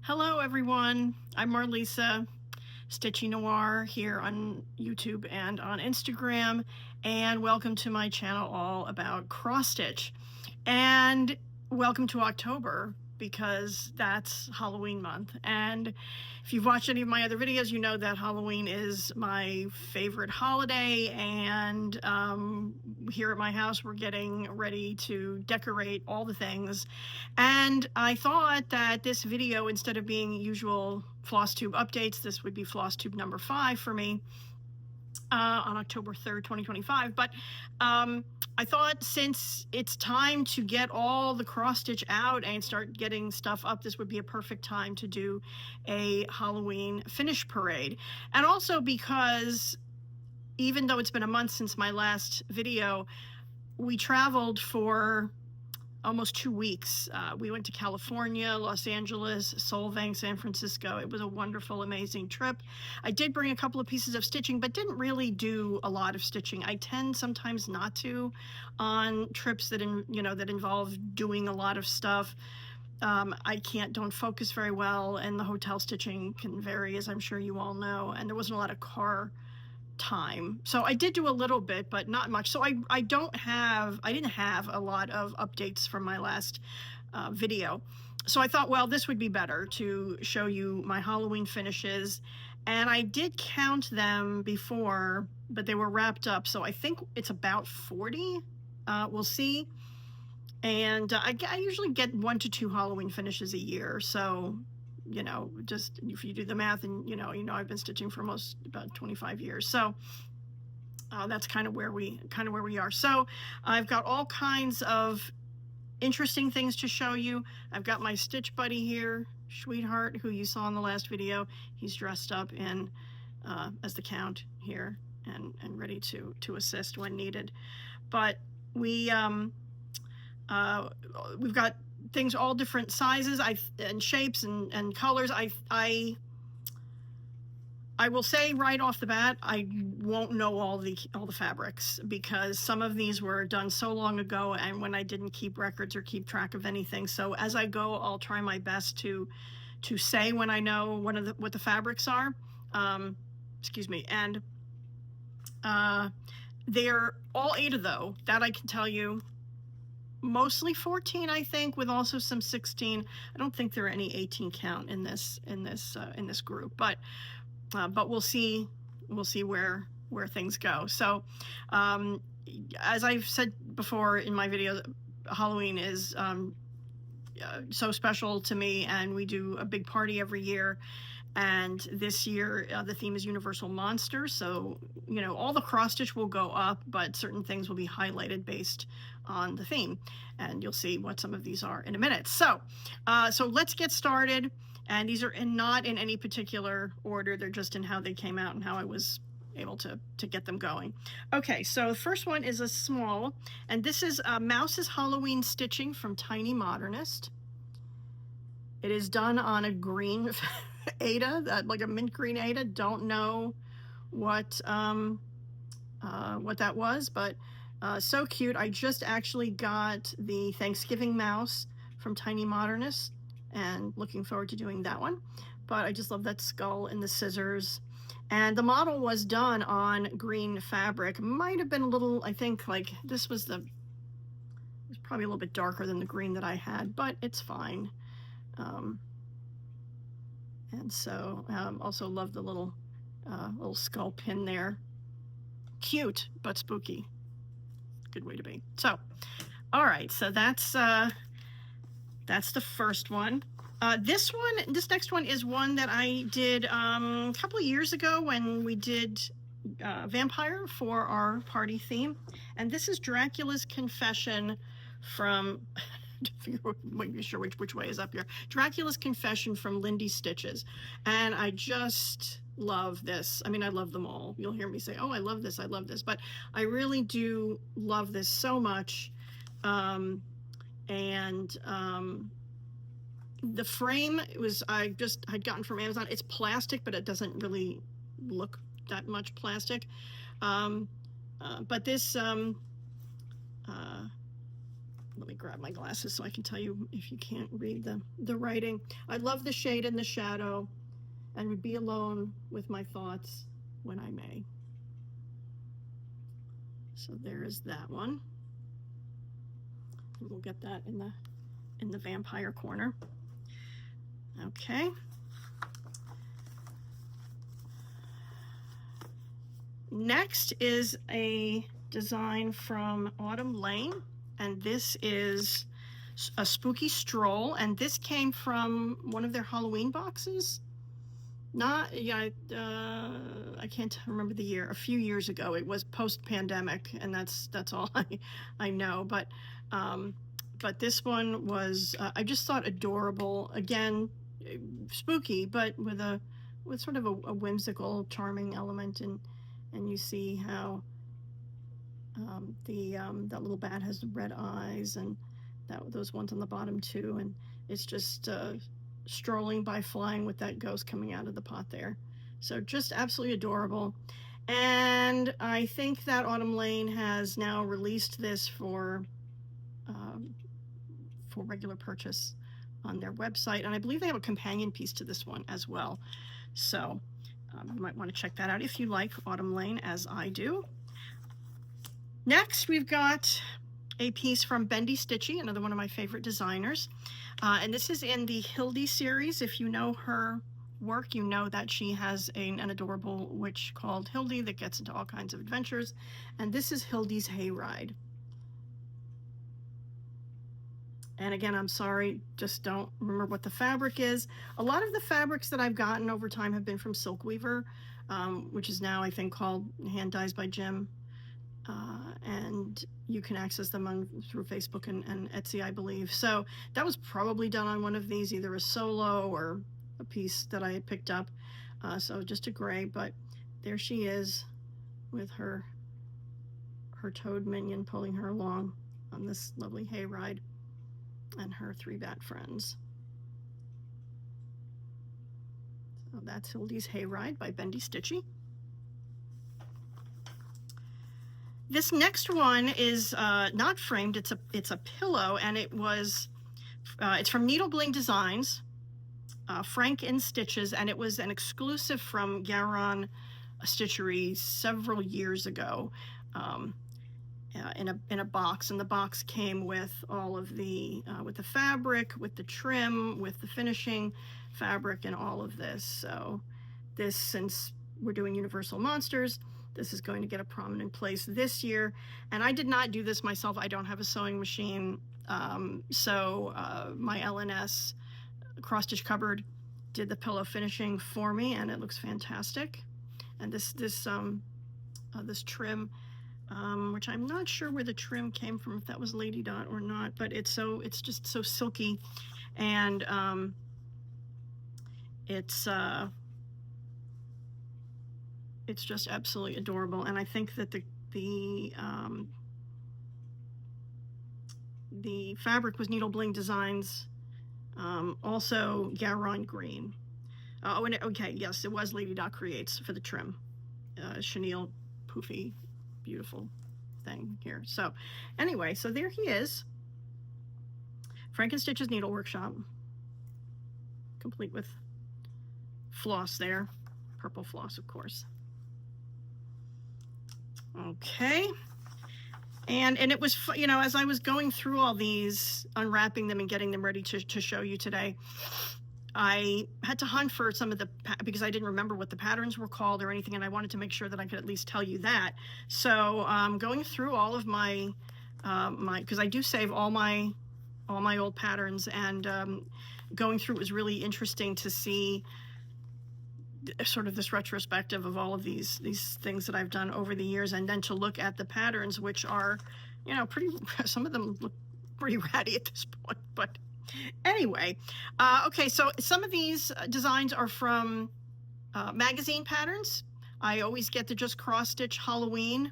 Hello everyone, I'm Marlisa, Stitchy Noir here on YouTube and on Instagram, and welcome to my channel all about cross stitch. And welcome to October, because that's Halloween month. And if you've watched any of my other videos, you know that Halloween is my favorite holiday, and here at my house we're getting ready to decorate all the things. And I thought that this video, instead of being usual Flosstube updates, this would be Flosstube number 5 for me on October 3rd, 2025. But I thought, since it's time to get all the cross stitch out and start getting stuff up, this would be a perfect time to do a Halloween finish parade. And also because, even though it's been a month since my last video, we traveled for almost 2 weeks. We went to California, Los Angeles, Solvang, San Francisco. It was a wonderful, amazing trip. I did bring a couple of pieces of stitching, but didn't really do a lot of stitching. I tend sometimes not to on trips that involve doing a lot of stuff. I don't focus very well, and the hotel stitching can vary, as I'm sure you all know, and there wasn't a lot of car time. So I did do a little bit, but not much. So I didn't have a lot of updates from my last video. So I thought, well, this would be better to show you my Halloween finishes. And I did count them before, but they were wrapped up. So I think it's about 40. We'll see. And I usually get 1 to 2 Halloween finishes a year. So, just if you do the math, and I've been stitching for about 25 years. So that's kind of where we are. So I've got all kinds of interesting things to show you. I've got my stitch buddy here, Sweetheart, who you saw in the last video. He's dressed up in as the Count here, and ready to assist when needed. But we've got things all different sizes and shapes and colors. I will say right off the bat, I won't know all the fabrics, because some of these were done so long ago, and when I didn't keep records or keep track of anything. So as I go, I'll try my best to say when I know what the fabrics are. Excuse me. And they're all 8 of those, that I can tell you. Mostly 14, I think, with also some 16. I don't think there are any 18 count in this group, but we'll see where things go. So as I've said before in my video, Halloween is so special to me, and we do a big party every year. And this year the theme is Universal Monsters. So all the cross stitch will go up, but certain things will be highlighted based on the theme, and you'll see what some of these are in a minute. So let's get started. And these are not in any particular order, they're just in how they came out and how I was able to get them going. Okay, so the first one is a small, and this is Mouse's Halloween Stitching from Tiny Modernist. It is done on a green Aida, like a mint green Aida. Don't know what that was, but so cute. I just actually got the Thanksgiving mouse from Tiny Modernist, and looking forward to doing that one. But I just love that skull and the scissors. And the model was done on green fabric. Might have been a little, I think, like this was it was probably a little bit darker than the green that I had, but it's fine. And so also love the little skull pin there. Cute, but spooky. Good way to be. So, all right, so that's the first one. This next one is one that I did a couple of years ago when we did vampire for our party theme. And this is Dracula's Confession from make sure which way is up here. Dracula's Confession from Lindy Stitches. And I just love this. I mean, I love them all. You'll hear me say, oh, I love this, but I really do love this so much. The frame I'd gotten from Amazon. It's plastic, but it doesn't really look that much plastic. But this let me grab my glasses so I can tell you if you can't read the writing. I love the shade and the shadow, and would be alone with my thoughts when I may. So there is that one. And we'll get that in the vampire corner. Okay. Next is a design from Autumn Lane, and this is a spooky stroll, and this came from one of their Halloween boxes. Not, yeah, I can't remember the year. A few years ago, it was post-pandemic, and that's all I know. But this one was I just thought adorable. Again, spooky, but with sort of a whimsical, charming element, and you see how that little bat has red eyes, and those ones on the bottom too, and it's just strolling by flying with that ghost coming out of the pot there. So just absolutely adorable. And I think that Autumn Lane has now released this for regular purchase on their website, and I believe they have a companion piece to this one as well. So you might want to check that out if you like Autumn Lane, as I do. Next, we've got a piece from Bendy Stitchy, another one of my favorite designers. And this is in the Hildy series. If you know her work, you know that she has an adorable witch called Hildy that gets into all kinds of adventures. And this is Hildy's Hayride. And again, I'm sorry, just don't remember what the fabric is. A lot of the fabrics that I've gotten over time have been from Silk Weaver, which is now, I think, called Hand Dyes by Jim. And you can access them through Facebook and Etsy, I believe. So that was probably done on one of these, either a solo or a piece that I had picked up. So just a gray, but there she is with her toad minion pulling her along on this lovely hayride, and her 3 bat friends. So that's Hildy's Hayride by Bendy Stitchy. This next one is not framed, it's a pillow, and it's from Needle Bling Designs, Frank in Stitches, and it was an exclusive from Garon Stitchery several years ago, in a box, and the box came with all of with the fabric, with the trim, with the finishing fabric, and all of this. So this, since we're doing Universal Monsters, this is going to get a prominent place this year. And I did not do this myself. I don't have a sewing machine. So my LNS cross stitch cupboard did the pillow finishing for me, and it looks fantastic. And this trim, which I'm not sure where the trim came from, if that was Lady Dot or not, but it's just so silky, and it's just absolutely adorable. And I think that the fabric was Needle Bling Designs, also Garon Green. Oh, and okay, yes, it was Lady Dot Creates for the trim. Chenille, poofy, beautiful thing here. So anyway, so there he is. Frankenstitch's Needle Workshop, complete with floss there. Purple floss, of course. Okay. And it was, you know, as I was going through all these, unwrapping them and getting them ready to show you today, I had to hunt for some of because I didn't remember what the patterns were called or anything, and I wanted to make sure that I could at least tell you that. So going through all of my because I do save all my old patterns, and going through, it was really interesting to see sort of this retrospective of all of these things that I've done over the years, and then to look at the patterns, which are, you know, some of them look pretty ratty at this point, but anyway. Okay, so some of these designs are from magazine patterns. I always get the Just Cross Stitch Halloween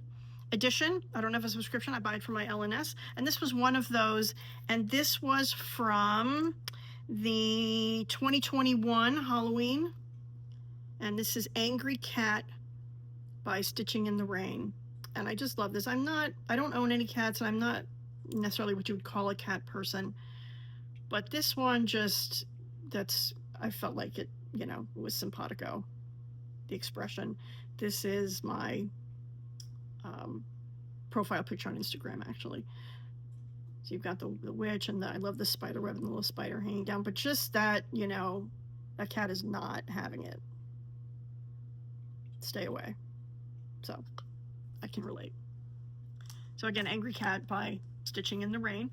edition. I don't have a subscription, I buy it from my LNS, and this was one of those, and this was from the 2021 Halloween. And this is Angry Cat by Stitching in the Rain. And I just love this. I don't own any cats, and I'm not necessarily what you would call a cat person, but this one just, I felt like it, you know, was simpatico, the expression. This is my profile picture on Instagram, actually. So you've got the witch, and I love the spider web and the little spider hanging down, but just that, you know, that cat is not having it. Stay away. So I can relate. So again, Angry Cat by Stitching in the Rain.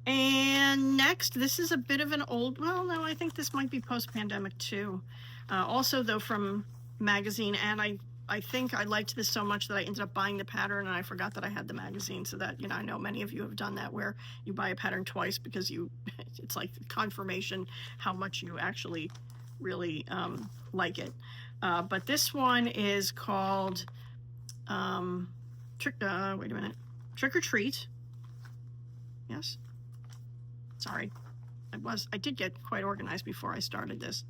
And next, this is a bit of an old, well, no, I think this might be post-pandemic too. Also, though, from magazine, and I think I liked this so much that I ended up buying the pattern, and I forgot that I had the magazine. So that, you know, I know many of you have done that, where you buy a pattern twice because it's like confirmation how much you actually really like it. But this one is called Trick or Treat. Yes. Sorry, I did get quite organized before I started this.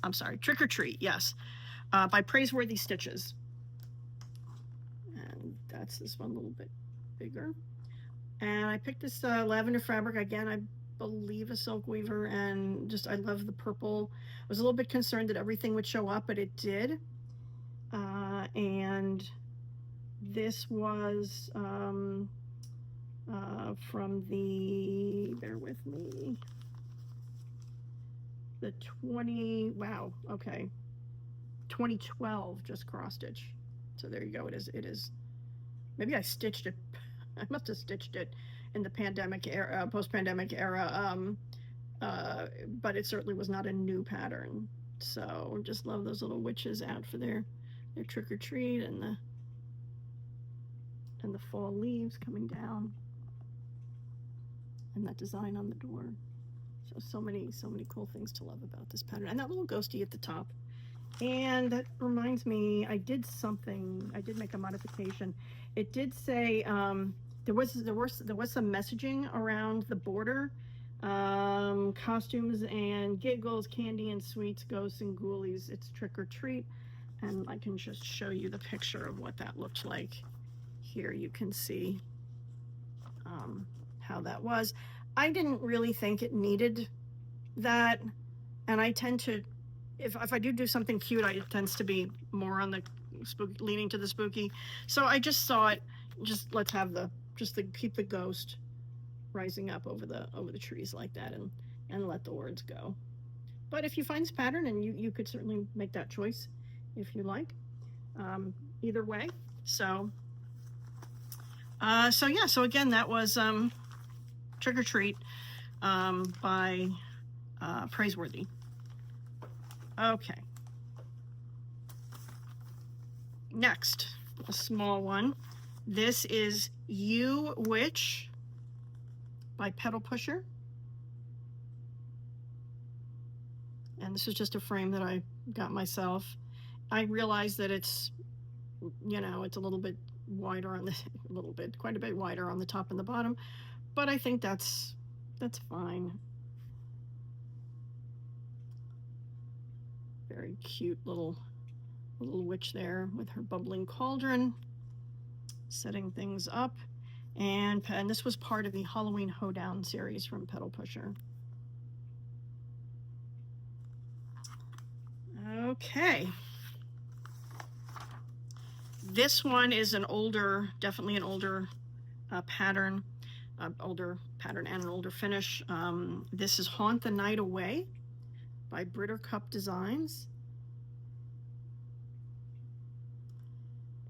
I'm sorry, Trick or Treat, yes, by Praiseworthy Stitches. And that's this one a little bit bigger. And I picked this lavender fabric, again, I believe a silk weaver, and just, I love the purple. I was a little bit concerned that everything would show up, but it did. And this was from the, bear with me, the 2012 just cross stitch. So there you go. It is. Maybe I stitched it. I must have stitched it in the pandemic era, post-pandemic era. But it certainly was not a new pattern. So just love those little witches out for their trick or treat, and the fall leaves coming down, and that design on the door. So many cool things to love about this pattern, and that little ghosty at the top. And that reminds me, I did make a modification. It did say there was some messaging around the border, costumes and giggles, candy and sweets, ghosts and ghoulies. It's trick or treat, and I can just show you the picture of what that looked like. Here you can see how that was. I didn't really think it needed that, and I tend to, if I do something cute, it tends to be more on the spooky, leaning to the spooky. So I just thought, let's have keep the ghost rising up over the trees like that, and let the words go. But if you find this pattern, and you could certainly make that choice if you like. Either way, so yeah, so again, that was Trick or Treat by Praiseworthy. Okay. Next, a small one. This is You Witch by Petal Pusher. And this is just a frame that I got myself. I realize that it's, you know, it's a little bit wider on quite a bit wider on the top and the bottom, but I think that's fine. Very cute little witch there with her bubbling cauldron, setting things up. And this was part of the Halloween Hoedown series from Petal Pusher. Okay. This one is definitely an older pattern, and an older finish. This is Haunt the Night Away by Britter Cup Designs.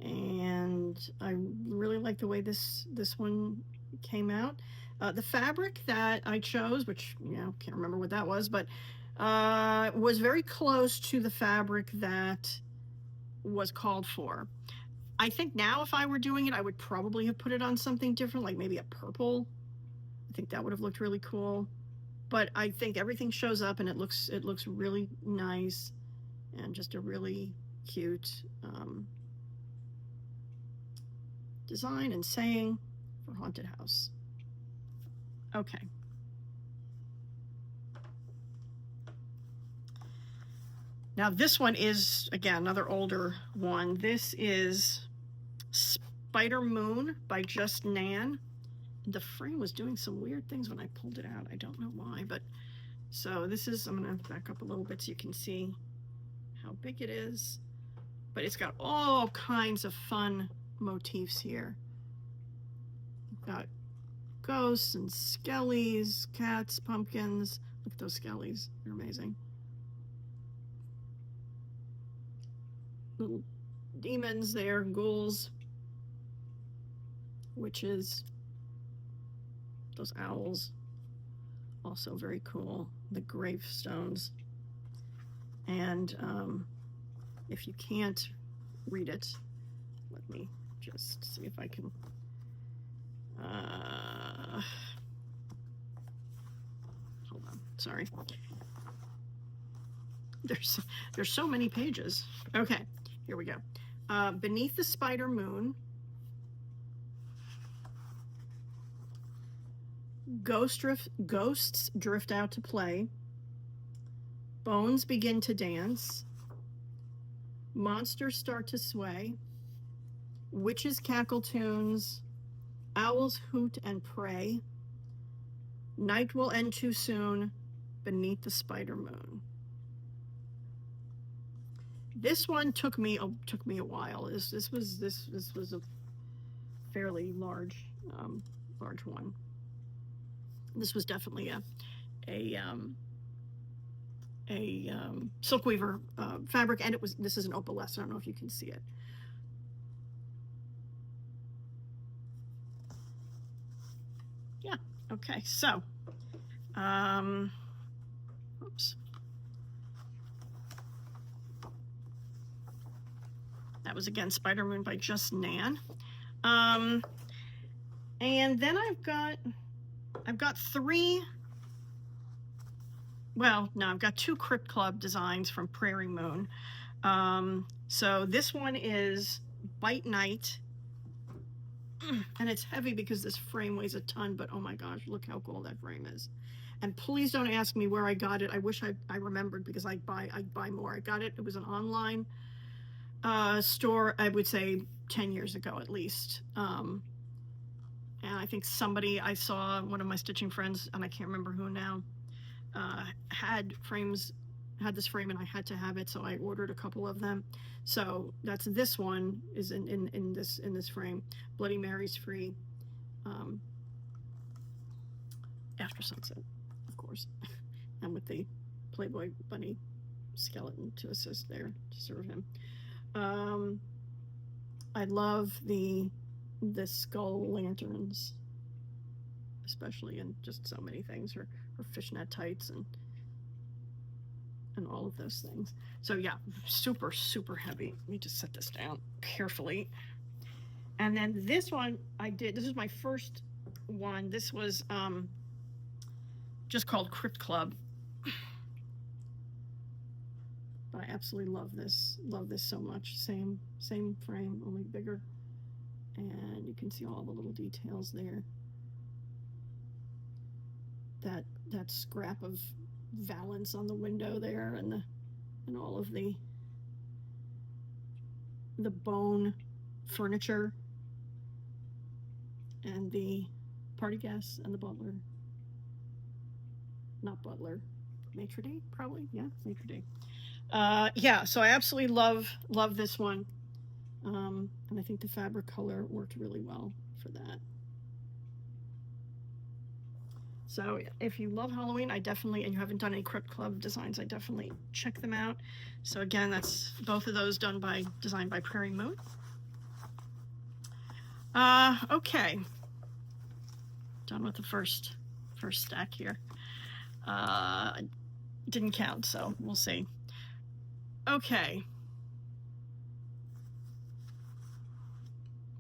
And I really like the way this one came out. The fabric that I chose, which, you know, can't remember what that was, but was very close to the fabric that was called for. I think now if I were doing it, I would probably have put it on something different, like maybe a purple. I think that would have looked really cool. But I think everything shows up, and it looks really nice, and just a really cute design and saying for Haunted House. Okay. Now this one is, again, another older one. This is Spider Moon by Just Nan. The frame was doing some weird things when I pulled it out. I don't know why, but so this is, I'm going to back up a little bit so you can see how big it is. But it's got all kinds of fun motifs here. We've got ghosts and skellies, cats, pumpkins. Look at those skellies. They're amazing. Little demons there, ghouls, witches, those owls. Also very cool. The gravestones. And if you can't read it, let me just see if I can. Hold on, sorry. There's so many pages. Okay, here we go. Beneath the Spider Moon, ghosts drift out to play. Bones begin to dance. Monsters start to sway. Witches cackle tunes. Owls hoot and pray. Night will end too soon. Beneath the Spider Moon. This one took me a while. This was a fairly large one. This was definitely a silk weaver fabric, and this is an opalescent. I don't know if you can see it. Yeah. Okay. So, oops. That was again Spider Moon by Just Nan. And then I've got three. Well, no, I've got two Crypt Club designs from Prairie Moon. So this one is Bite Night. And it's heavy because this frame weighs a ton, but oh my gosh, look how cool that frame is. And please don't ask me where I got it. I wish I remembered because I'd buy more. I got it. It was an online store, I would say 10 years ago at least. And I think I saw one of my stitching friends, and I can't remember who now, had this frame, and I had to have it, so I ordered a couple of them. So that's this one is in this frame. Bloody Mary's free. After sunset, of course, and with the Playboy bunny skeleton to assist there to serve him. I love the skull lanterns, especially in just so many things, her fishnet tights and all of those things. So yeah, super, super heavy. Let me just set this down carefully. And then this one this is my first one. This was just called Crypt Club. But I absolutely love this so much. Same frame, only bigger. And you can see all the little details there. That scrap of valance on the window there, and all of the bone furniture, and the party guests, and the butler. Not butler, maitre d', probably. Yeah, maitre d'. Yeah, so I absolutely love this one. And I think the fabric color worked really well for that. So if you love Halloween, and you haven't done any Crypt Club designs, I definitely check them out. So again, that's both of those designed by Prairie Moon. Okay. Done with the first stack here. Didn't count, so we'll see. Okay.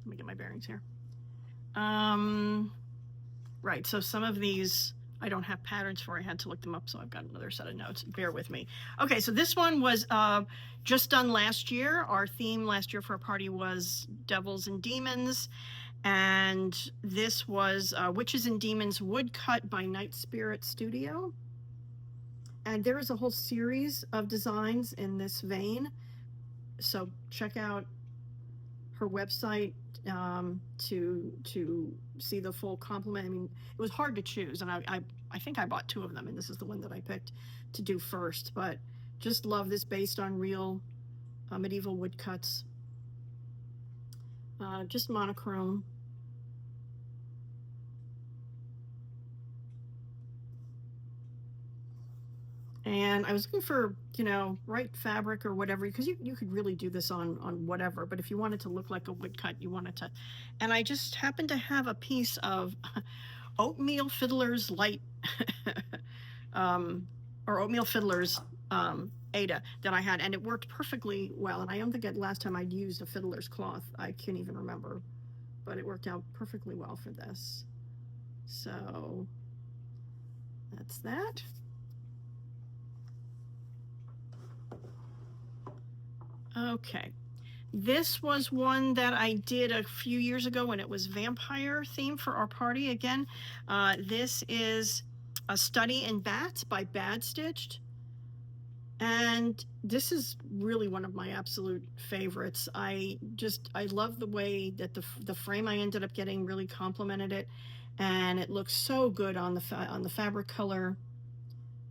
Let me get my bearings here. Right, so some of these I don't have patterns for. I had to look them up, so I've got another set of notes. Bear with me. Okay, so this one was just done last year. Our theme last year for our party was Devils and Demons. And this was Witches and Demons Woodcut by Night Spirit Studio. And there is a whole series of designs in this vein. So check out her website, to see the full complement. I mean, it was hard to choose, and I think I bought 2 of them, and this is the one that I picked to do first. But just love this, based on real medieval woodcuts. Just monochrome. And I was looking for, you know, right fabric or whatever, because you could really do this on whatever. But if you wanted to look like a woodcut, you wanted to. And I just happened to have a piece of Oatmeal Fiddler's Light, or Oatmeal Fiddler's Ada that I had, and it worked perfectly well. And I don't think last time I'd used a fiddler's cloth, I can't even remember, but it worked out perfectly well for this. So that's that. Okay, this was one that I did a few years ago when it was vampire theme for our party again. This is A Study in Bats by Bad Stitched. And this is really one of my absolute favorites. I love the way that the frame I ended up getting really complemented it, and it looks so good on the fabric color,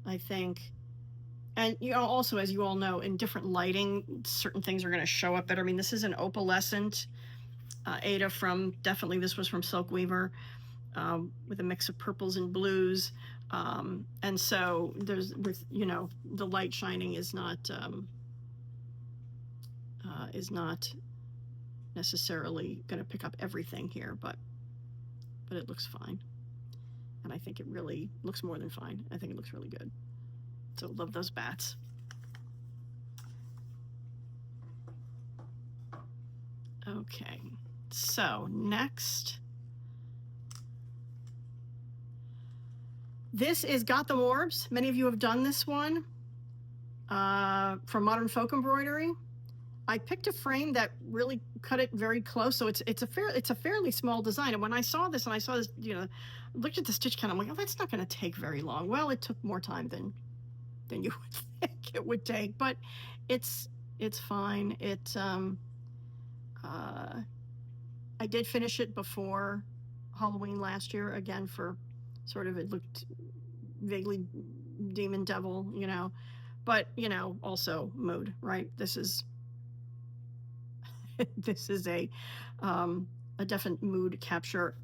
I think. And you know, also, as you all know, in different lighting, certain things are going to show up better. I mean, this is an opalescent Ada from, definitely this was from Silk Weaver, with a mix of purples and blues. And so there's, with, you know, the light shining is not necessarily going to pick up everything here, but it looks fine. And I think it really looks more than fine. I think it looks really good. So love those bats. Okay, so next. This is Got Them Orbs. Many of you have done this one from Modern Folk Embroidery. I picked a frame that really cut it very close, so it's a fairly small design. And when I saw this, you know, looked at the stitch count, I'm like, oh, that's not going to take very long. Well, it took more time than you would think it would take, but it's fine. I did finish it before Halloween last year, again, for sort of, it looked vaguely demon devil, you know, but, you know, also mood, right? This is a definite mood capture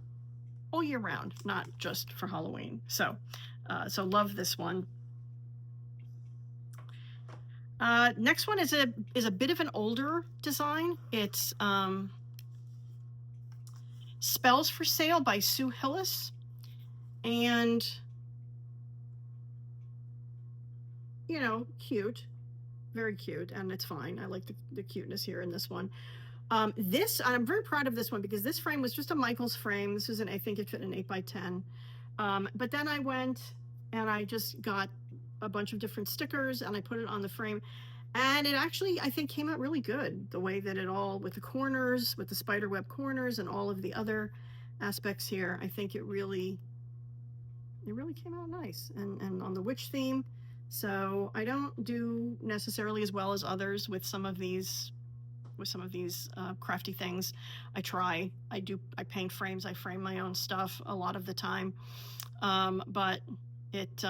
all year round, not just for Halloween. So love this one. Next one is a bit of an older design. It's Spells for Sale by Sue Hillis. And, you know, cute, very cute, and it's fine. I like the cuteness here in this one. I'm very proud of this one, because this frame was just a Michaels frame. This was I think it fit in an 8x10. But then I went and I just got a bunch of different stickers and I put it on the frame, and it actually, I think, came out really good. The way that it all, with the corners, with the spiderweb corners and all of the other aspects here, I think it really came out nice, and on the witch theme. So I don't do necessarily as well as others with some of these crafty things. I paint frames, I frame my own stuff a lot of the time, but it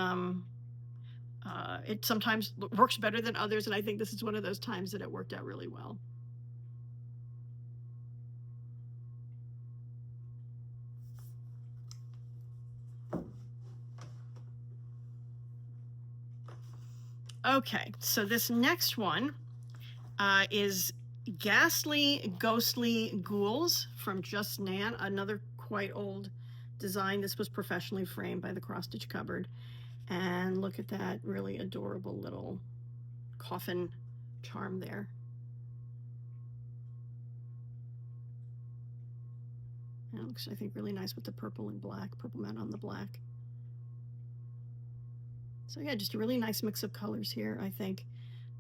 sometimes works better than others, and I think this is one of those times that it worked out really well. Okay, so this next one is Ghastly Ghostly Ghouls from Just Nan, another quite old design. This was professionally framed by the Cross Stitch Cupboard. And look at that really adorable little coffin charm there. And it looks, I think, really nice with the purple and black, purple matte on the black. So yeah, just a really nice mix of colors here, I think.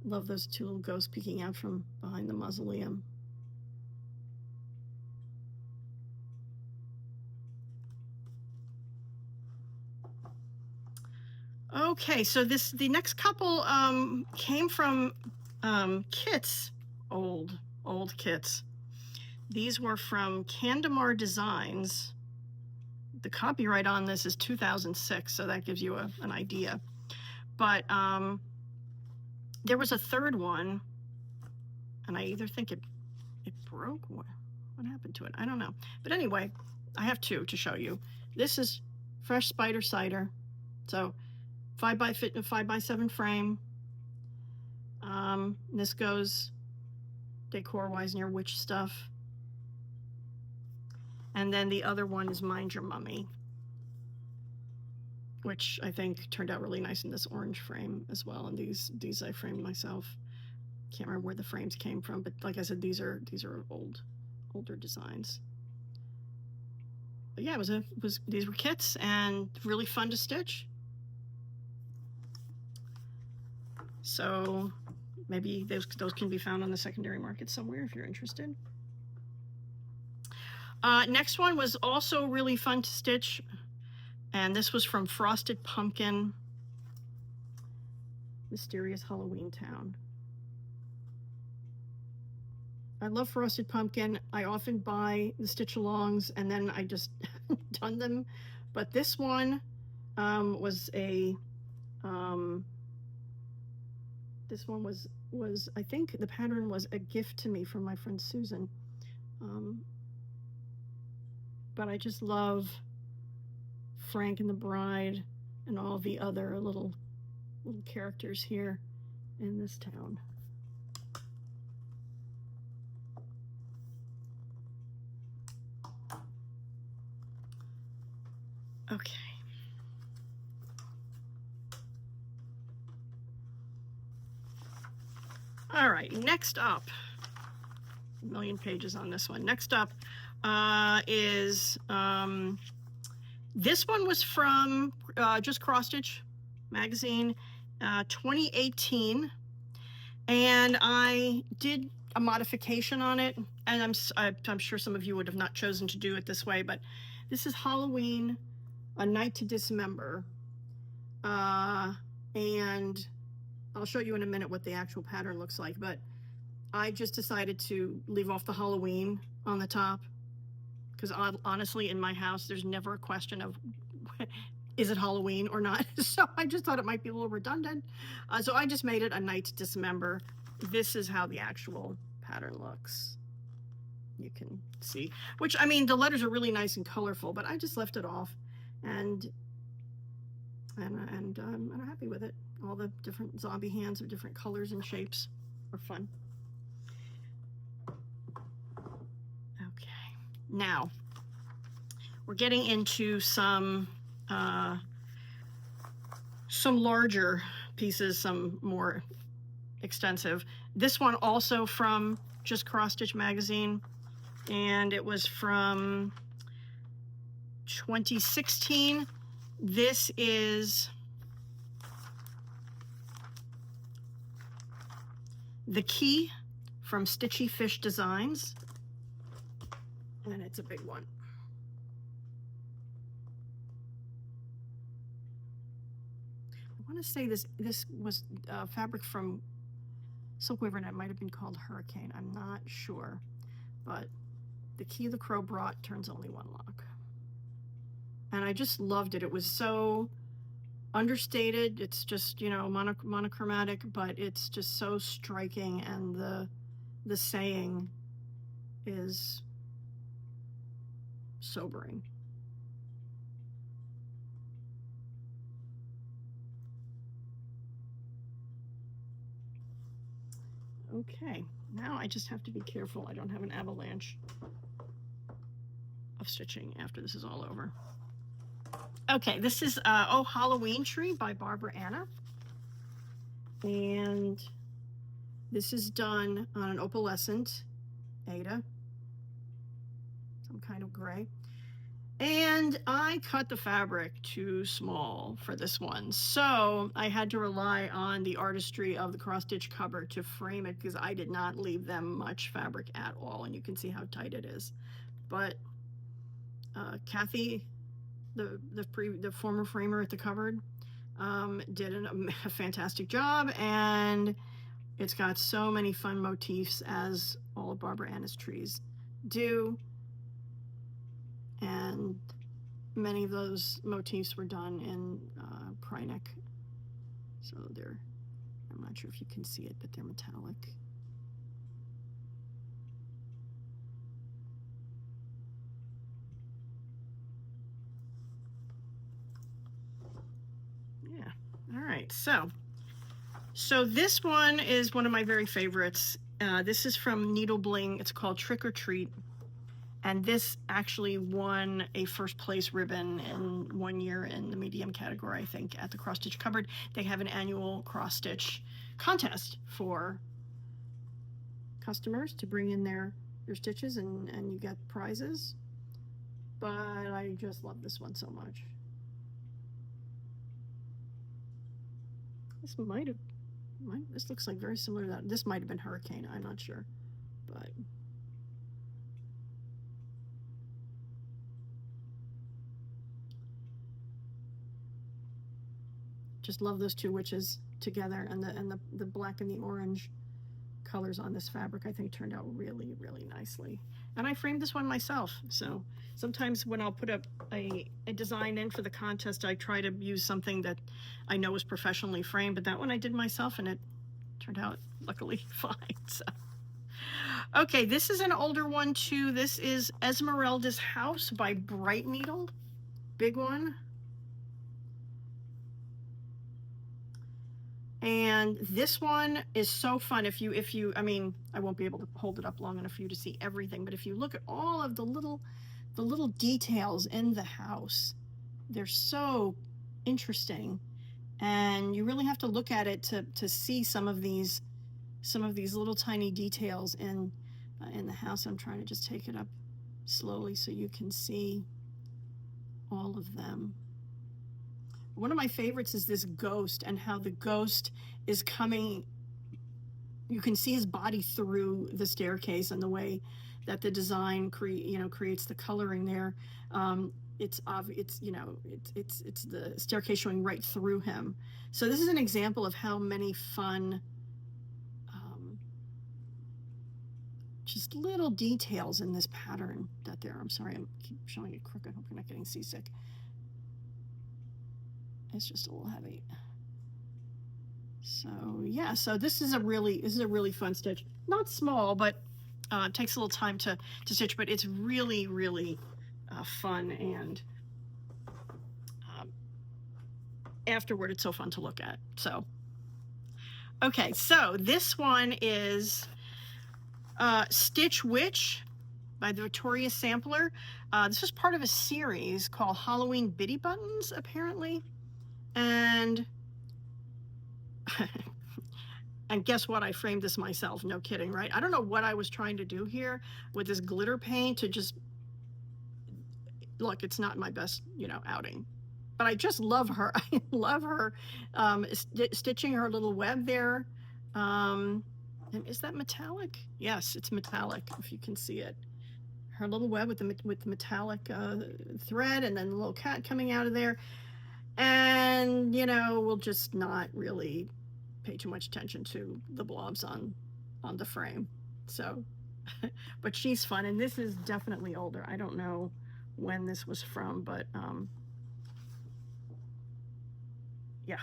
Love those 2 little ghosts peeking out from behind the mausoleum. Okay, so the next couple came from kits, old kits. These were from Candamar Designs. The copyright on this is 2006, so that gives you an idea. But there was a third one, and I either think it broke. What happened to it? I don't know. But anyway, I have two to show you. This is fresh spider cider, so 5x7 frame. This goes decor-wise near witch stuff. And then the other one is Mind Your Mummy, which I think turned out really nice in this orange frame as well. And these I framed myself. Can't remember where the frames came from, but like I said, these are older designs. But yeah, these were kits and really fun to stitch. So maybe those can be found on the secondary market somewhere if you're interested. Next one was also really fun to stitch, and this was from Frosted Pumpkin, Mysterious Halloween Town. I love Frosted Pumpkin. I often buy the stitch-alongs and then I just done them, but this one was a this one was I think the pattern was a gift to me from my friend Susan. But I just love Frank and the Bride and all the other little characters here in this town. Okay. All right, next up, a million pages on this one. Next up is, this one was from just Cross Stitch magazine, 2018. And I did a modification on it, and I'm sure some of you would have not chosen to do it this way, but this is Halloween, A Night to Dismember. And I'll show you in a minute what the actual pattern looks like, but I just decided to leave off the Halloween on the top, because honestly, in my house, there's never a question of is it Halloween or not. So I just thought it might be a little redundant. So I just made it A Night to Dismember. This is how the actual pattern looks. You can see, which, I mean, the letters are really nice and colorful, but I just left it off, and I'm happy with it. All the different zombie hands of different colors and shapes are fun. Okay, now we're getting into some larger pieces, some more extensive. This one also from just Cross Stitch magazine, and it was from 2016. This is The Key from Stitchy Fish Designs, and it's a big one. I want to say this was fabric from Silk Weaver, and it might have been called Hurricane. I'm not sure, but The Key the Crow brought turns only one lock. And I just loved it. It was so understated. It's just, you know, monochromatic, but it's just so striking, and the saying is sobering. Okay, now I just have to be careful I don't have an avalanche of stitching after this is all over. Okay, this is Oh Halloween Tree by Barbara Anna, and this is done on an opalescent Aida, some kind of gray. And I cut the fabric too small for this one, so I had to rely on the artistry of the cross stitch cover to frame it, because I did not leave them much fabric at all, and you can see how tight it is. But Kathy, the former framer at the cupboard, did a fantastic job, and it's got so many fun motifs, as all of Barbara Anna's trees do, and many of those motifs were done in Prairie. So they're, I'm not sure if you can see it, but they're metallic. Yeah. All right. So this one is one of my very favorites. This is from Needle Bling. It's called Trick or Treat. And this actually won a first place ribbon in 1 year in the medium category, I think, at the Cross Stitch Cupboard. They have an annual cross stitch contest for customers to bring in their stitches, and you get prizes. But I just love this one so much. This looks like very similar to that. This might have been Hurricane, I'm not sure. But just love those two witches together, and the black and the orange colors on this fabric I think turned out really, really nicely. And I framed this one myself, so sometimes when I'll put a design in for the contest, I try to use something that I know is professionally framed, but that one I did myself and it turned out luckily fine. So. Okay, this is an older one too. This is Esmeralda's House by Bright Needle, big one. And this one is so fun. If you, I mean, I won't be able to hold it up long enough for you to see everything, but if you look at all of the little details in the house, they're so interesting. And you really have to look at it to see some of these little tiny details in the house. I'm trying to just take it up slowly so you can see all of them. One of my favorites is this ghost, and how the ghost is coming. You can see his body through the staircase, and the way that the design creates the coloring there. It's the staircase showing right through him. So this is an example of how many fun, just little details in this pattern that there. I'm sorry, I keep showing it crooked. I hope you're not getting seasick. It's just a little heavy. So yeah, so this is a really fun stitch. Not small, but it takes a little time to stitch, but it's really, really fun, and afterward it's so fun to look at. So okay, so this one is Stitch Witch by the Victoria Sampler. This was part of a series called Halloween Bitty Buttons, apparently. And and guess what? I framed this myself. No kidding, right? I don't know what I was trying to do here with this glitter paint to just look. It's not my best, outing, but I just love her. I love her stitching her little web there. And is that metallic? Yes, it's metallic. If you can see it, her little web with the metallic thread, and then the little cat coming out of there. And, we'll just not really pay too much attention to the blobs on the frame. So, but she's fun. And this is definitely older. I don't know when this was from, but yeah.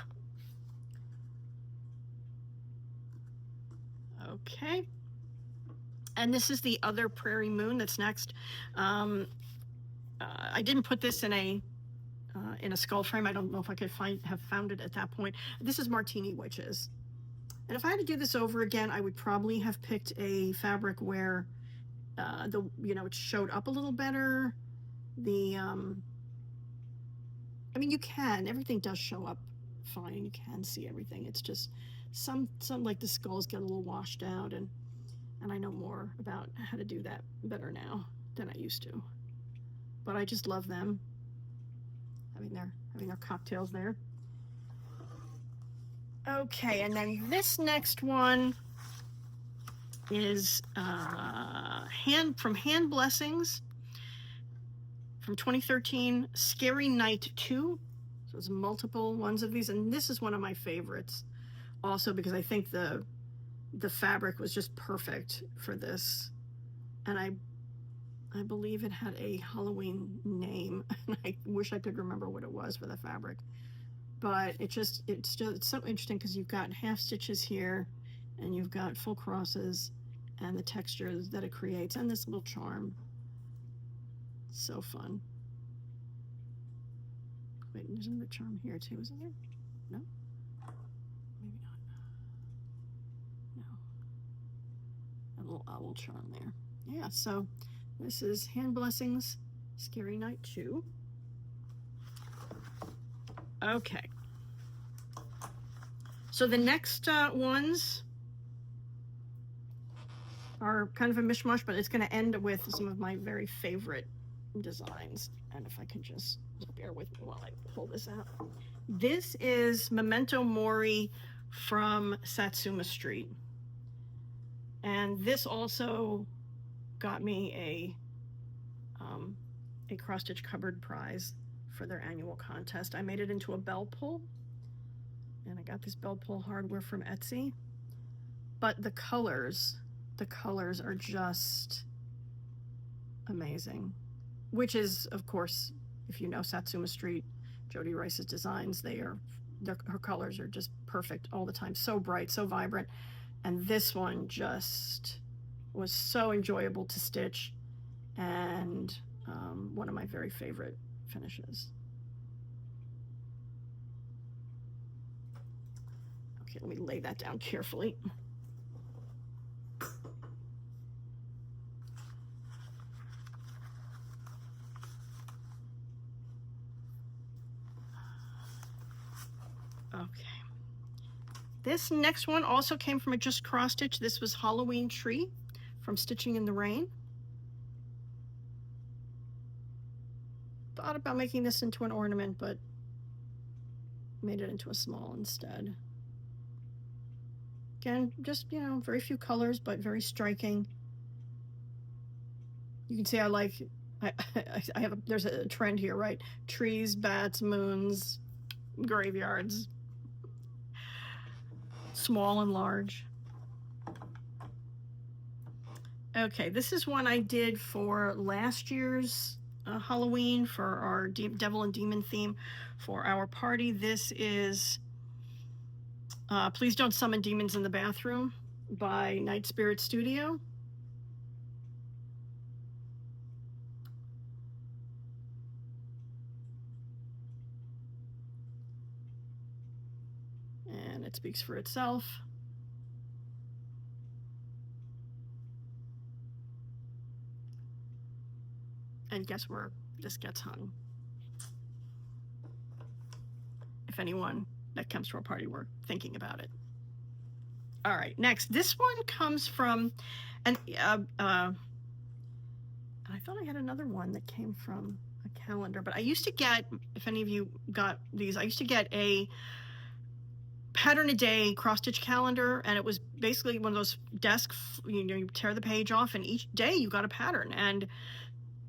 Okay. And this is the other Prairie Moon that's next. I didn't put this in a skull frame. I don't know if I could have found it at that point. This is Martini Witches. And if I had to do this over again, I would probably have picked a fabric where it showed up a little better. I mean, you can. Everything does show up fine. You can see everything. It's just some like the skulls get a little washed out, and I know more about how to do that better now than I used to. But I just love them. Having their cocktails there. Okay, and then this next one is from Hand Blessings from 2013, Scary Night 2. So there's multiple ones of these, and this is one of my favorites also because I think the fabric was just perfect for this. And I believe it had a Halloween name. I wish I could remember what it was for the fabric. But it's so interesting because you've got half stitches here and you've got full crosses and the textures that it creates and this little charm. So fun. Wait, there's another charm here too, isn't there? No? Maybe not. No. A little owl charm there. Yeah, so this is Hand Blessings, Scary Night 2. Okay. So the next ones are kind of a mishmash, but it's going to end with some of my very favorite designs. And if I can just bear with me while I pull this out. This is Memento Mori from Satsuma Street. And this also got me a cross-stitch cupboard prize for their annual contest. I made it into a bell pull, and I got this bell pull hardware from Etsy. But the colors are just amazing, which is, of course, if you know Satsuma Street, Jody Rice's designs, her colors are just perfect all the time, so bright, so vibrant. And this one just was so enjoyable to stitch, and one of my very favorite finishes. Okay, let me lay that down carefully. Okay. This next one also came from a just cross stitch. This was Halloween Tree from Stitching in the Rain. Thought about making this into an ornament, but made it into a small instead. Again, just, very few colors, but very striking. You can see there's a trend here, right? Trees, bats, moons, graveyards, small and large. Okay, this is one I did for last year's Halloween for our Devil and Demon theme for our party. This is Please Don't Summon Demons in the Bathroom by Night Spirit Studio. And it speaks for itself. And guess where this gets hung? If anyone that comes to our party were thinking about it. All right, next. This one comes from, and I thought I had another one that came from a calendar, but I used to get, if any of you got these, I used to get a pattern a day cross stitch calendar, and it was basically one of those desks, you tear the page off, and each day you got a pattern. And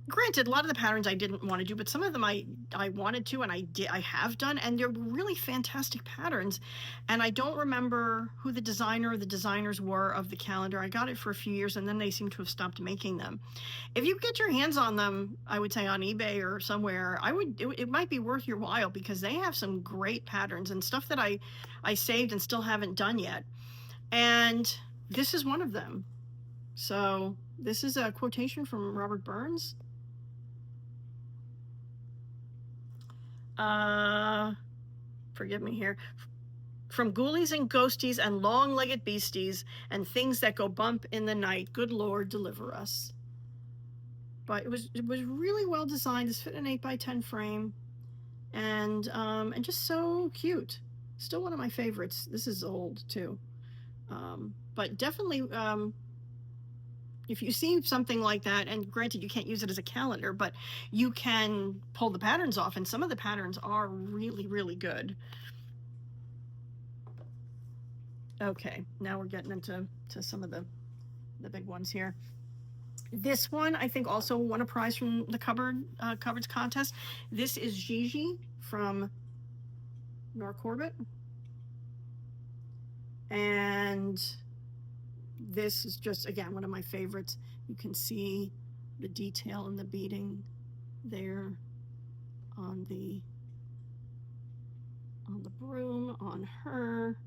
granted, a lot of the patterns I didn't want to do, but some of them I wanted to, and I have done, and they're really fantastic patterns. And I don't remember who the designer or the designers were of the calendar. I got it for a few years, and then they seem to have stopped making them. If you get your hands on them, I would say on eBay or somewhere, it might be worth your while, because they have some great patterns and stuff that I saved and still haven't done yet. And this is one of them. So this is a quotation from Robert Burns. Forgive me here. From ghoulies and ghosties and long-legged beasties and things that go bump in the night, good Lord, deliver us. But it was really well designed. This fit an 8x10 frame, and just so cute. Still one of my favorites. This is old too, but definitely. If you see something like that, and granted you can't use it as a calendar, but you can pull the patterns off, and some of the patterns are really, really good. Okay, now we're getting into some of the big ones here. This one, I think, also won a prize from the cupboards contest. This is Gigi from Nor Corbett. And this is just, again, one of my favorites. You can see the detail and the beading there on the broom, on her.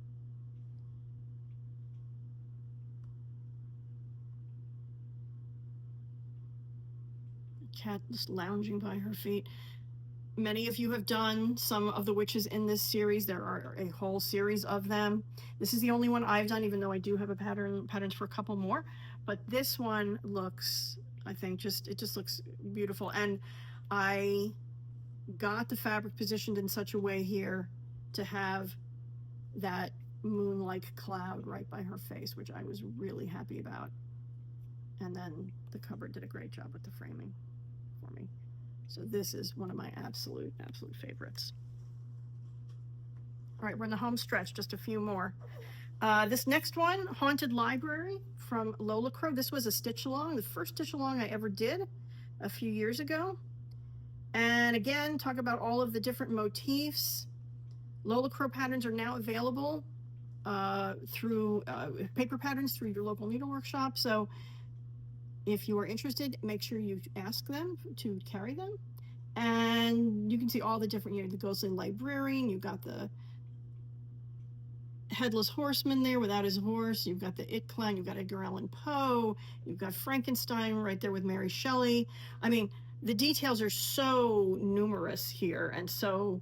The cat just lounging by her feet. Many of you have done some of the witches in this series. There are a whole series of them. This is the only one I've done, even though I do have a patterns for a couple more. But this one looks, I think, it just looks beautiful. And I got the fabric positioned in such a way here to have that moon-like cloud right by her face, which I was really happy about. And then the cupboard did a great job with the framing for me. So this is one of my absolute favorites. All right, we're in the home stretch, just a few more. This next one, Haunted Library from Monochrome. This was a stitch along, the first stitch along I ever did a few years ago. And again, talk about all of the different motifs. Monochrome patterns are now available through paper patterns through your local needlework shop. So if you are interested, make sure you ask them to carry them. And you can see all the different, the Ghostly Librarian, you've got the Headless Horseman there without his horse, you've got the It Clan, you've got Edgar Allan Poe, you've got Frankenstein right there with Mary Shelley. I mean, the details are so numerous here and so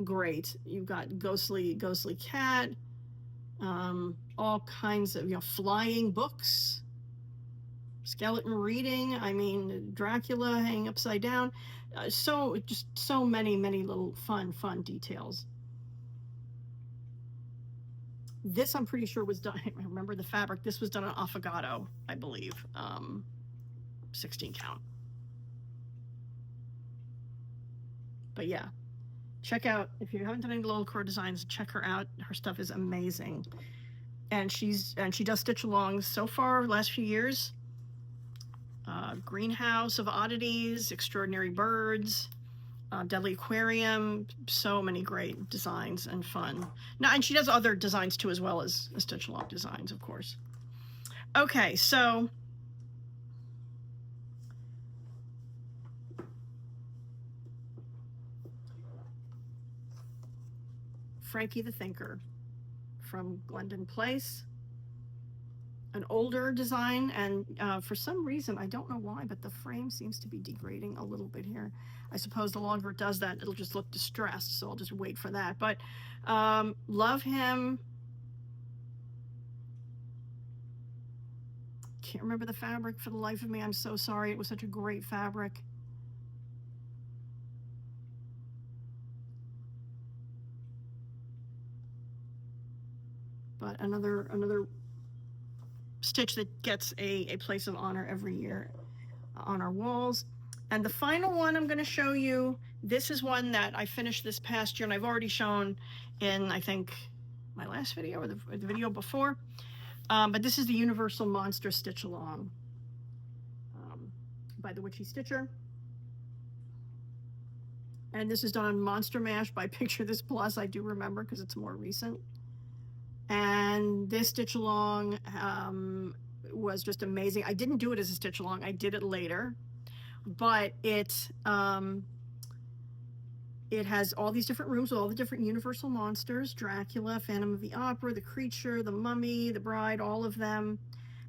great. You've got ghostly cat, all kinds of, flying books, skeleton reading, I mean, Dracula hanging upside down. Just so many little fun details. This I'm pretty sure was done, I remember the fabric, this was done on affogato, I believe, 16 count. But yeah, check out, if you haven't done any Monochrome designs, check her out. Her stuff is amazing. And she does stitch alongs so far, last few years. Greenhouse of Oddities, Extraordinary Birds, Deadly Aquarium, so many great designs and fun. Now, and she does other designs too, as well as stitch along designs, of course. Okay, so Frankie the Thinker from Glendon Place. An older design, and for some reason, I don't know why, but the frame seems to be degrading a little bit here. I suppose the longer it does that, it'll just look distressed, so I'll just wait for that. But love him. Can't remember the fabric for the life of me. I'm so sorry. It was such a great fabric. But another stitch that gets a place of honor every year on our walls. And the final one I'm going to show you, this is one that I finished this past year, and I've already shown in, I think, my last video or the video before. But this is the Universal Monster Stitch Along by the Witchy Stitcher. And this is done on Monster Mash by Picture This Plus. I do remember because it's more recent. And this stitch along was just amazing. I didn't do it as a stitch along, I did it later, but it has all these different rooms with all the different Universal monsters: Dracula, Phantom of the Opera, the Creature, the Mummy, the Bride, all of them.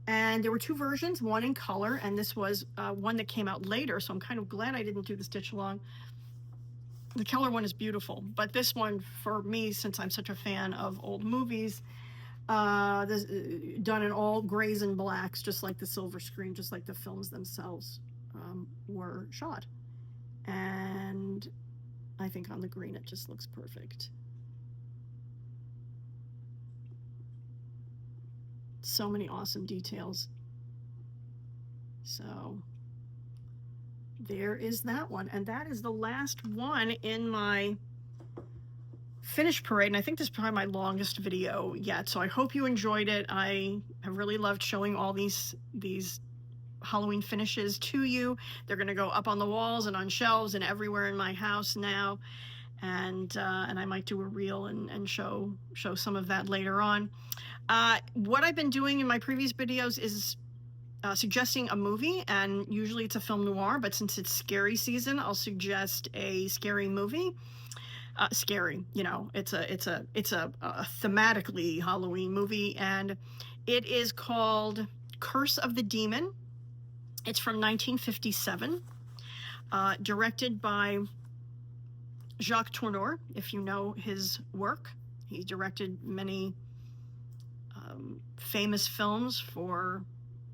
And there were two versions, one in color, and this was one that came out later, so I'm kind of glad I didn't do the stitch along. The color one is beautiful, but this one, for me, since I'm such a fan of old movies, this, done in all grays and blacks, just like the silver screen, just like the films themselves were shot. And I think on the green it just looks perfect. So many awesome details. So there is that one, and that is the last one in my finish parade, and I think this is probably my longest video yet, so I hope you enjoyed it. I have really loved showing all these Halloween finishes to you. They're going to go up on the walls and on shelves and everywhere in my house now, and I might do a reel and show some of that later on. What I've been doing in my previous videos is suggesting a movie, and usually it's a film noir, but since it's scary season, I'll suggest a scary movie. Scary, you know, it's a thematically Halloween movie, and it is called Curse of the Demon. It's from 1957, directed by Jacques Tourneur, if you know his work. He's directed many famous films for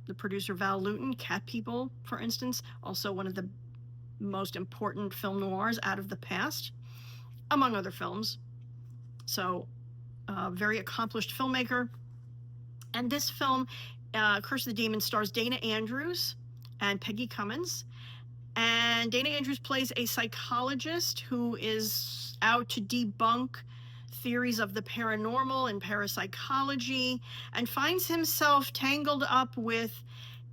the producer Val Lewton, Cat People, for instance, also one of the most important film noirs out of the past, among other films. So, very accomplished filmmaker. And this film, Curse of the Demon, stars Dana Andrews and Peggy Cummins. And Dana Andrews plays a psychologist who is out to debunk theories of the paranormal and parapsychology, and finds himself tangled up with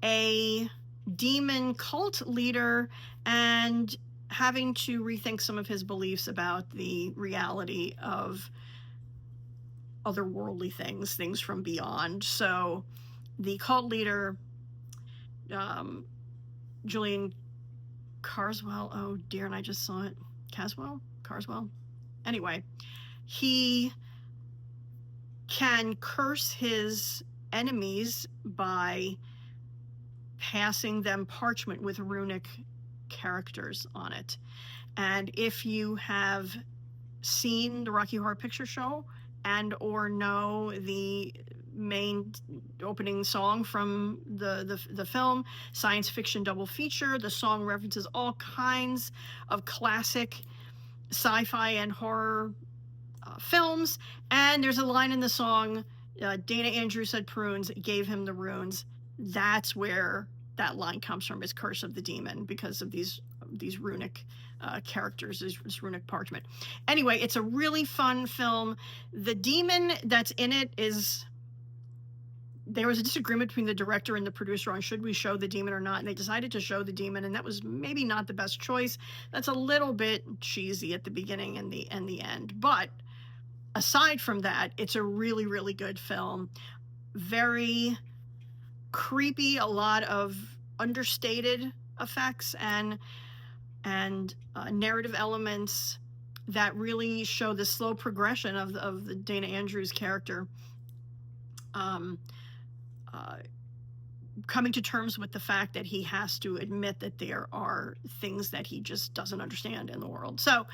a demon cult leader and having to rethink some of his beliefs about the reality of otherworldly things from beyond. So the cult leader, Julian Carswell, oh dear, and I just saw it. Carswell? Anyway, he can curse his enemies by passing them parchment with runic characters on it. And if you have seen the Rocky Horror Picture Show and or know the main opening song from the film, science fiction double feature, the song references all kinds of classic sci-fi and horror films, and there's a line in the song, Dana Andrews said prunes, gave him the runes. That's where that line comes from, is Curse of the Demon, because of these runic characters, this runic parchment. Anyway, it's a really fun film. The demon that's in it is, there was a disagreement between the director and the producer on should we show the demon or not, and they decided to show the demon, and that was maybe not the best choice. That's a little bit cheesy at the beginning and the end, but aside from that, it's a really, really good film. Very creepy, a lot of understated effects and narrative elements that really show the slow progression of the Dana Andrews character. Coming to terms with the fact that he has to admit that there are things that he just doesn't understand in the world. So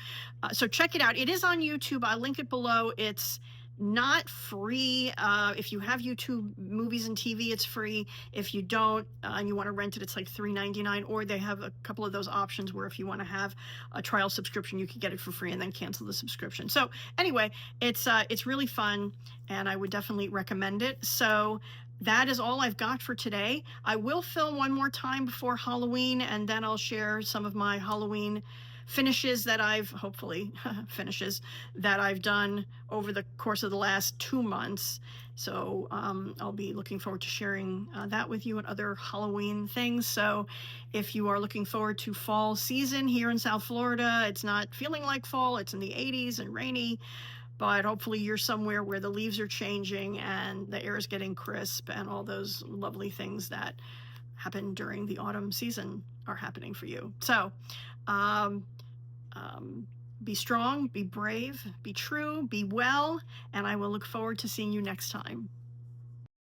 check it out. It is on YouTube. I'll link it below. It's not free. If you have YouTube movies and TV, it's free. If you don't, and you want to rent it, it's like $3.99, or they have a couple of those options where if you want to have a trial subscription, you can get it for free and then cancel the subscription. So anyway, it's really fun, and I would definitely recommend it. So that is all I've got for today. I will film one more time before Halloween, and then I'll share some of my Halloween finishes that hopefully finishes that I've done over the course of the last 2 months. So I'll be looking forward to sharing that with you and other Halloween things. So if you are looking forward to fall season here in South Florida, it's not feeling like fall, it's in the 80s and rainy, but hopefully you're somewhere where the leaves are changing and the air is getting crisp, and all those lovely things that happen during the autumn season are happening for you. So be strong, be brave, be true, be well, and I will look forward to seeing you next time.